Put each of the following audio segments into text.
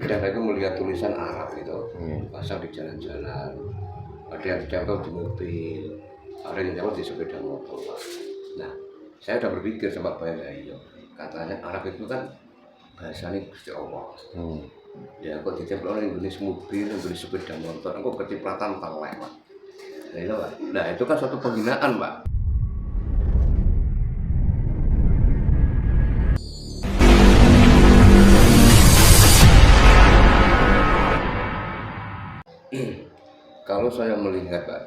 Dan aku melihat tulisan Arab itu pasang di jalan-jalan, ada yang ditempel di mobil, ada yang ditempel di sepeda motor. Nah, saya udah berpikir sama Bapak Yayo, katanya Arab itu kan bahasanya Gusti Allah. Ya, kok ditempel orang Indonesia mobil, Indonesia sepeda motor, kok kecipratan telek, Pak. Nah, itu, Pak. Nah, itu kan suatu penghinaan, Pak. Kalau saya melihat, Pak,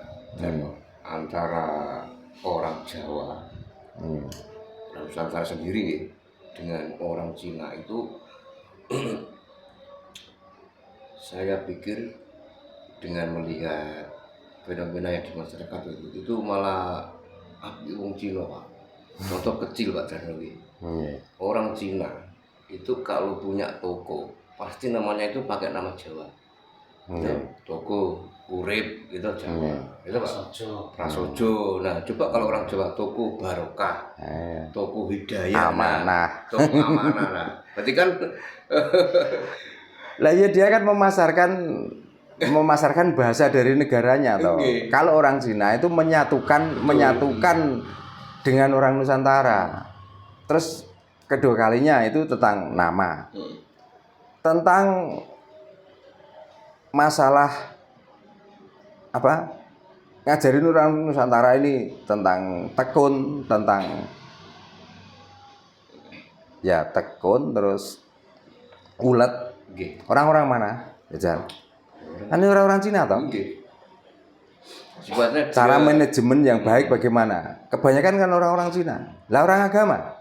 antara orang Jawa, Nusantara sendiri dengan orang Cina itu, saya pikir dengan melihat fenomena yang di masyarakat itu malah api wong Cina, Pak. Contoh kecil, Pak Darnowi. Orang Cina itu kalau punya toko pasti namanya itu pakai nama Jawa. Toko Urip itu Jawa, itu Pak. Prasojo. Nah, coba kalau orang Jawa toko Barokah, toko Hidayah, Amanah. toko Amanah. Nah, berarti kan Lah ya dia kan memasarkan bahasa dari negaranya toh. Kalau orang Cina itu menyatukan dengan orang Nusantara. Terus kedua kalinya itu tentang nama. Tentang masalah apa? Ngajarin orang Nusantara ini tentang tekun, tentang ya tekun, terus ulet. Orang-orang mana? Jajal. Ini orang-orang Cina toh? Cara manajemen yang baik bagaimana? Kebanyakan kan orang-orang Cina. Lah orang agama.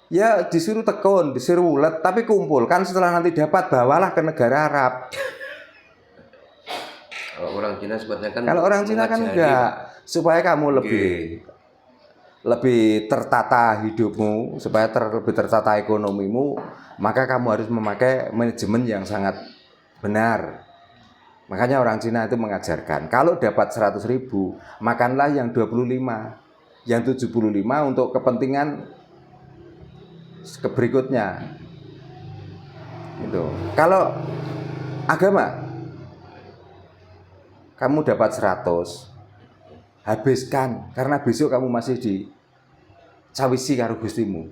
Ya disuruh tekun, disuruh ulet, tapi kumpulkan setelah nanti dapat bawalah ke negara Arab. Kalau orang Cina sebetulnya kan. Kalau orang Cina kan enggak, supaya kamu lebih tertata hidupmu, supaya lebih tertata ekonomimu, maka kamu harus memakai manajemen yang sangat benar. Makanya orang Cina itu mengajarkan, kalau dapat 100.000, makanlah yang 25, yang 75 untuk kepentingan berikutnya. Gitu. Kalau agama, kamu dapat 100, habiskan, karena besok kamu masih di cawisi karo gustimu.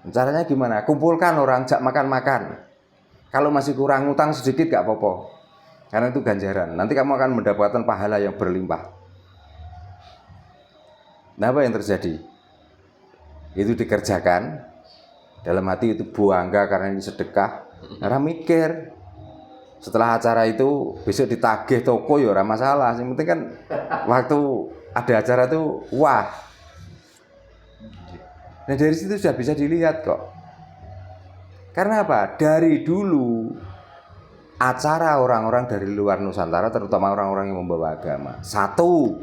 Caranya gimana? Kumpulkan orang, jak makan-makan. Kalau masih kurang utang sedikit gak apa-apa, karena itu ganjaran. Nanti kamu akan mendapatkan pahala yang berlimpah. Nah, apa yang terjadi? Itu dikerjakan, dalam hati itu bangga karena ini sedekah. Orang mikir, setelah acara itu besok ditagih toko ya ora masalah. Yang penting kan waktu ada acara itu wah. Nah dari situ sudah bisa dilihat kok. Karena apa? Dari dulu acara orang-orang dari luar Nusantara, terutama orang-orang yang membawa agama, satu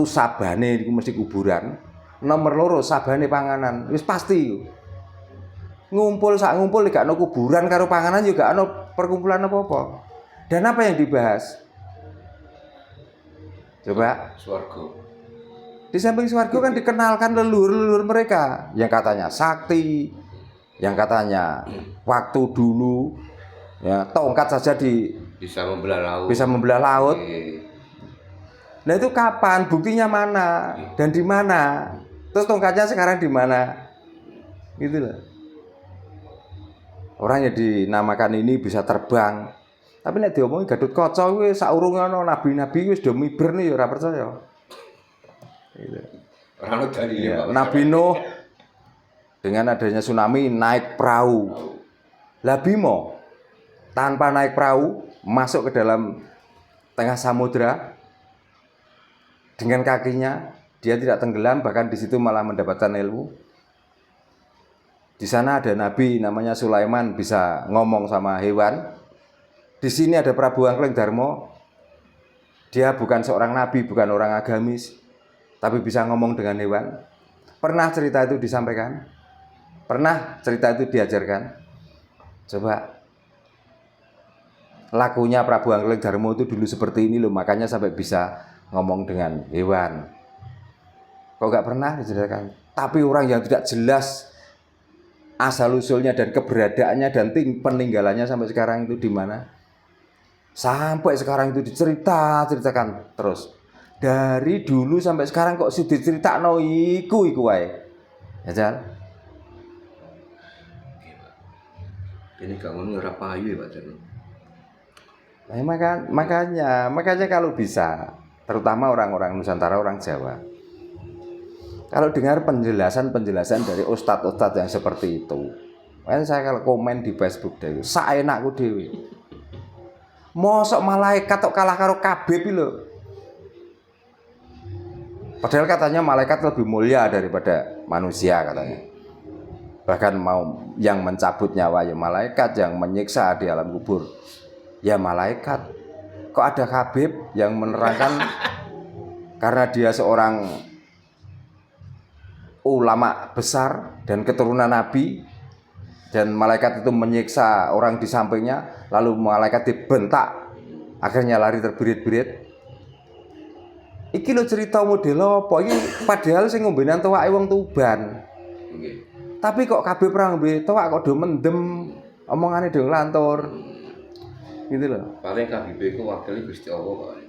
sabane itu mesti kuburan, nomor loro sabane panganan, wis pasti. Ngumpul gak ono kuburan karo panganan juga ono perkumpulan apa-apa. Dan apa yang dibahas? Coba Swarga. Di samping swarga kan dikenalkan leluhur mereka yang katanya sakti, yang katanya waktu dulu ya tongkat saja bisa membelah laut. Nah itu kapan? Buktinya mana? Dan di mana? Terus tongkatnya sekarang di mana? Gitu loh. Orang yang dinamakan ini bisa terbang. Tapi nek diomongi Gatot Kaca kuwi saurunge ana nabi-nabi wis do miber nih ya ora percaya. Gitu. Nabi Nuh dengan adanya tsunami naik perahu. Lah Bimo tanpa naik perahu masuk ke dalam tengah samudra dengan kakinya, dia tidak tenggelam, bahkan di situ malah mendapatkan ilmu. Di sana ada nabi namanya Sulaiman bisa ngomong sama hewan. Di sini ada Prabu Angkleng Darmo. Dia bukan seorang nabi, bukan orang agamis, tapi bisa ngomong dengan hewan. Pernah cerita itu disampaikan? Pernah cerita itu diajarkan? Coba. Lakunya Prabu Angkleng Darmo itu dulu seperti ini loh, makanya sampai bisa ngomong dengan hewan. Kok gak pernah diceritakan? Tapi orang yang tidak jelas asal-usulnya dan keberadaannya dan peninggalannya sampai sekarang itu di mana? Sampai sekarang itu ceritakan terus. Dari dulu sampai sekarang kok sudah diceritakno iku wae. Ya, Jan. Ini kamu ora payu ya, Pak Jan. Makanya kalau bisa, terutama orang-orang Nusantara, orang Jawa, kalau dengar penjelasan dari ustadz-ustadz yang seperti itu, kan saya kalau komen di Facebook dewe, saenakku dewe. Mosok malaikat tok kalah karo kabeh lho. Padahal katanya malaikat lebih mulia daripada manusia katanya. Bahkan mau yang mencabut nyawa ya malaikat, yang menyiksa di alam kubur ya malaikat. Kok ada Habib yang menerangkan karena dia seorang ulama besar dan keturunan Nabi, dan malaikat itu menyiksa orang di sampingnya, lalu malaikat dibentak akhirnya lari terbirit-birit. Iki lho cerita model apa iki, padahal sing ngombenan tuwake wong Tuban. Nggih. Tapi kok kabeh perang ngombe tuwak kok do mendem, omongane do nglantur. Gitu loh. Paling Habib iku wakile Gusti Allah, Pak.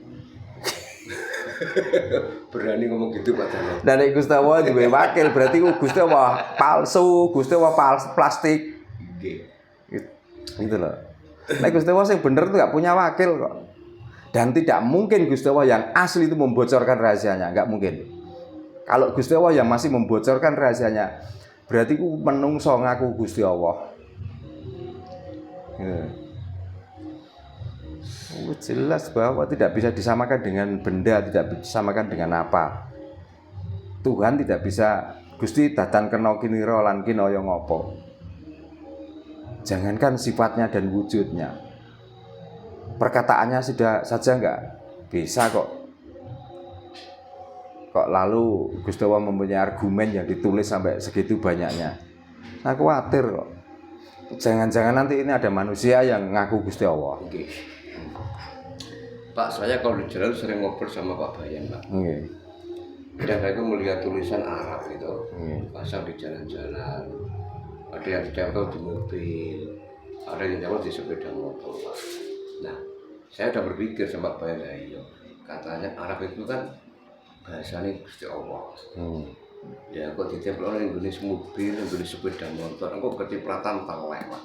Berani ngomong gitu, Pak Jan. Dan nek Gusti Allah duwe wakil berarti Gusti Allah palsu, Gusti Allah plastik. Nggih. Gitu loh. Nek Gusti Allah sing bener tuh gak punya wakil kok. Dan tidak mungkin Gusti Allah yang asli itu membocorkan rahasianya, enggak mungkin. Kalau Gusti Allah yang masih membocorkan rahasianya, berarti ku menungso ngaku Gusti Allah. Jelas bahwa tidak bisa disamakan dengan benda, tidak disamakan dengan apa. Tuhan tidak bisa Gusti datan kena kinira lan kinaya ngopo. Jangankan sifatnya dan wujudnya, perkataannya sudah saja enggak bisa kok lalu Gusti Allah mempunyai argumen yang ditulis sampai segitu banyaknya. Nah, khawatir kok jangan-jangan nanti ini ada manusia yang ngaku Gusti Allah. Oke. Pak, saya kalau di jalan sering ngobrol sama Pak Bayan, Pak. Nggih. Dan saya itu melihat tulisan Arab gitu, pasang di jalan-jalan. Ada yang ditempel di mobil, ada yang ditempel di sepeda motor, Pak. Nah, saya udah berpikir sama Pak Bayan, iya, katanya Arab itu kan bahasanya Gusti Allah. Ya, kok ditempel orang Indonesia mobil, Indonesia sepeda motor, kok kecipratan telek, Pak.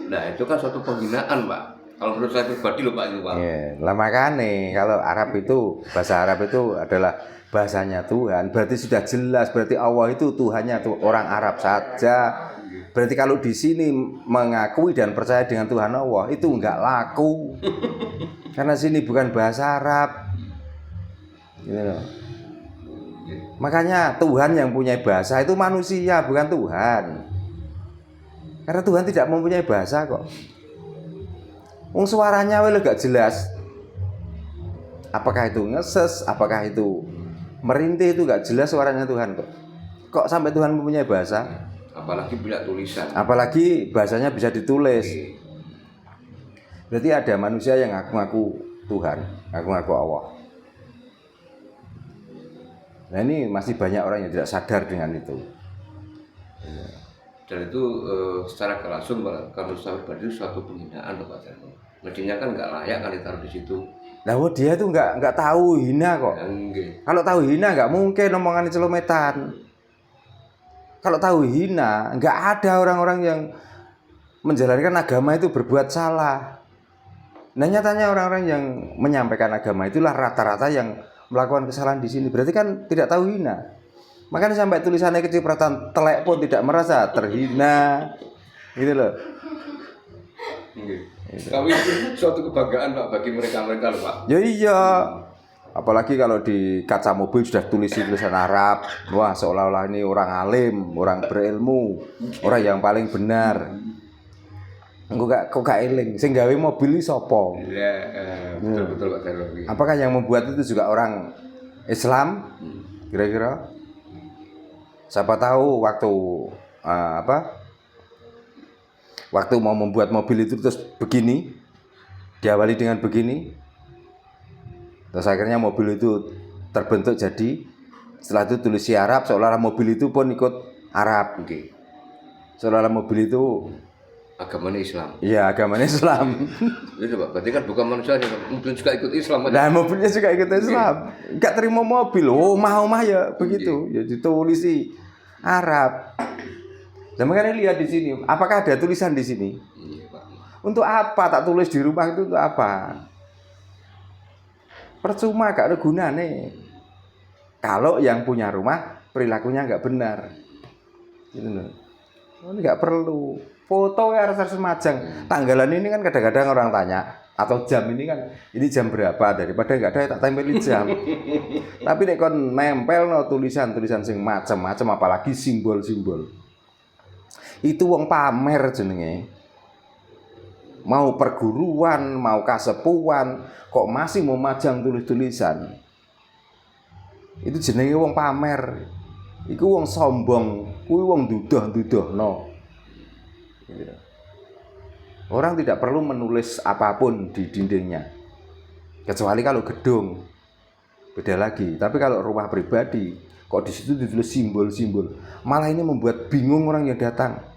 Nah, itu kan suatu penghinaan, Pak. Kalau menurut saya pribadi loh Pak itu, Pak. Iya, lah makanya kalau Arab itu, bahasa Arab itu adalah bahasanya Tuhan, berarti sudah jelas, berarti Allah itu Tuhannya tuh orang Arab saja. Berarti kalau di sini mengakui dan percaya dengan Tuhan Allah itu enggak laku. Karena sini bukan bahasa Arab. Gitu loh. Makanya Tuhan yang punya bahasa itu manusia, bukan Tuhan. Karena Tuhan tidak mempunyai bahasa kok. Wong suaranya wae gak jelas. Apakah itu ngeses, apakah itu merintih, itu gak jelas suaranya Tuhan kok. Kok sampai Tuhan mempunyai bahasa? Apalagi punya tulisan. Apalagi bahasanya bisa ditulis. Berarti ada manusia yang ngaku-ngaku Tuhan, ngaku-ngaku Allah. Nah, ini masih banyak orang yang tidak sadar dengan itu. Dan itu secara langsung kalau saya pribadi suatu penghinaan loh Pak Jarno. Mestinya kan nggak layak kan ditaruh di situ. Nah, dia tuh nggak tahu hina kok. Kalau tahu hina nggak mungkin omongan celometan. Kalau tahu hina, nggak ada orang-orang yang menjalankan agama itu berbuat salah. Nah, nyatanya orang-orang yang menyampaikan agama itulah rata-rata yang melakukan kesalahan di sini. Berarti kan tidak tahu hina. Makanya sampai tulisannya kecipratan telek pun tidak merasa terhina. Gitu loh. Tapi itu suatu kebanggaan Pak bagi mereka-mereka loh Pak. Ya iya. Apalagi kalau di kaca mobil sudah tulisan Arab. Wah, seolah-olah ini orang alim, orang berilmu, orang yang paling benar. Kok gak eling, sing gawe mobil iki sapa? Iya, betul Pak Jarno. Apakah yang membuat itu juga orang Islam? Kira-kira? Siapa tahu waktu waktu mau membuat mobil itu terus begini, diawali dengan begini, terus akhirnya mobil itu terbentuk jadi, setelah itu tulis Arab, seolah-olah mobil itu pun ikut Arab. Seolah-olah mobil itu agamanya Islam. iya agamanya Islam. Itu Pak, berarti kan bukan manusianya, mobil juga ikut Islam. Nah mobilnya juga ikut Islam. Enggak terima mobil, omah ya begitu. Ya ditulisi Arab. Dan makanya lihat di sini, apakah ada tulisan di sini? Iya Pak. Untuk apa tak tulis di rumah itu untuk apa? Percuma, gak ada gunanya. Kalau yang punya rumah perilakunya nggak benar, gitu loh. Ini nggak perlu. Foto ya harus semajang. Tanggalan ini kan kadang-kadang orang tanya, atau jam ini kan, ini jam berapa, daripada nggak ada tak tempelin jam. Tapi nek kon nempel no tulisan-tulisan sing macam-macam, apalagi simbol-simbol. Itu wong pamer jenenge. Mau perguruan, mau kasepuan, kok masih mau majang tulis-tulisan. Itu jenenge wong pamer. Iku wong sombong, kuwi wong dudoh-dudohno. Gitu. Orang tidak perlu menulis apapun di dindingnya. Kecuali kalau gedung. Beda lagi. Tapi kalau rumah pribadi, kok di situ ditulis simbol-simbol. Malah ini membuat bingung orang yang datang.